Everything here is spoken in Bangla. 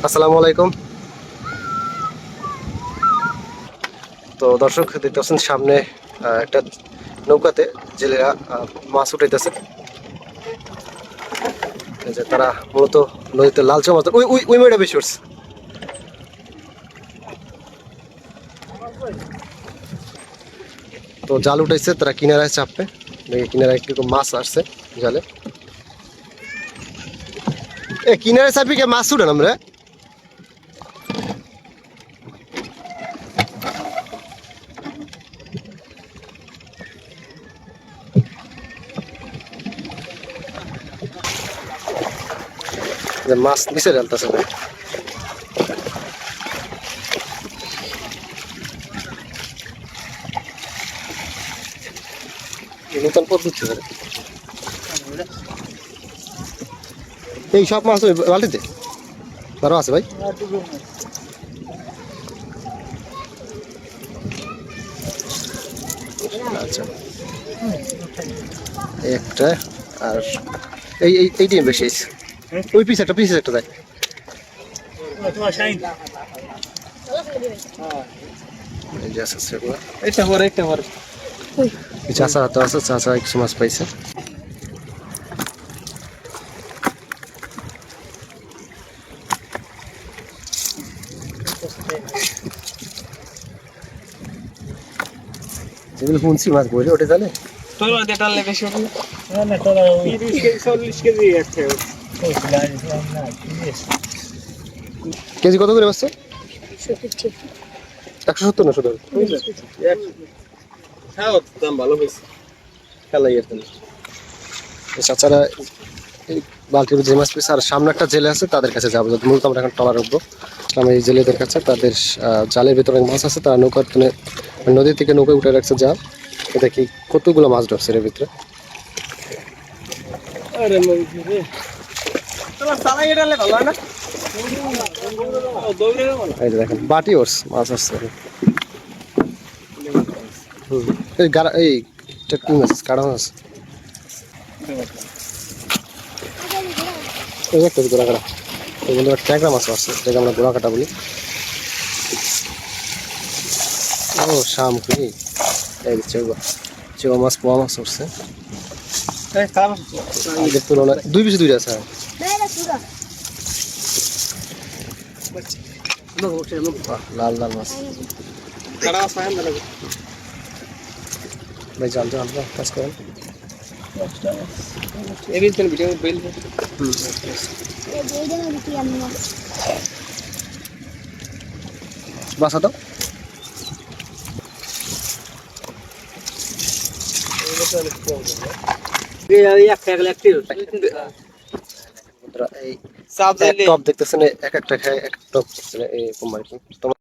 আসসালামু আলাইকুম। তো দর্শক দেখতে পাচ্ছেন সামনে একটা নৌকাতে জেলেরা মাছ উঠাইতেছে। এই যে তারা মূলত নদীতে লালচা মাছ, ওই ওই ওই মেয়েটা বেশি উঠছে। তো জাল উঠাইছে, তারা কিনারায় চাপবে, দেখি কিনারায় কিরকম মাছ আসছে জালে। কিনারায় চাপি কে মাছ উঠে আমরা মাছ নিচে ঢালতেছে। নতুন পদ্ধতি এই সব মাছ ওই বালতিতে আরো আছে ভাই। আচ্ছা, একটা আর এই টিম বেশি আছে। ওই পিস একটা দেয়। চাষা হাতে আছে, চাষা কিছু মাছ পাইছে। যেগুলো শুনছি মাছ বলে ওঠে তাহলে কেজি কত করে বাসছে? 170 না শুধু দাম ভালো হয়েছে খেলাই এর জন্য। চাচারা এই বালতির যে মাছ পেয়েছে, আর সামনে একটা জেলে আছে তাদের কাছে যাবো। মূলত আমরা এখন ট্রলার উঠবো। আমরা এই জেলেদের কাছে, তাদের জালের ভিতরে মাছ আছে, তারা নৌকার নদী থেকে নৌকায় উঠে রাখছে জাল। দেখি কতগুলো মাছ ঢুকছে এর ভিতরে। এই দেখেন বাটি ওরস মাছ আসছে। এই গাড়া এই কি মাছ? কাড়া মাছ। এই একটা গোড়া কাটা, এগুলো ট্যাংরা মাছ আসছে, যেটাকে আমরা গোড়া কাটা বলি। ও শাম কি এই চেওয়া মাছ, পোয়া মাছ উঠছে। আগের তুলনায় দুই বেশি দুইটা আছে। লাল লাল মাছ ভাই, জাল জাল কাজ করেন। বাসা তো এই টপ দেখতেছেন, এক একটা খায় এক টপ, এরকম আর কি।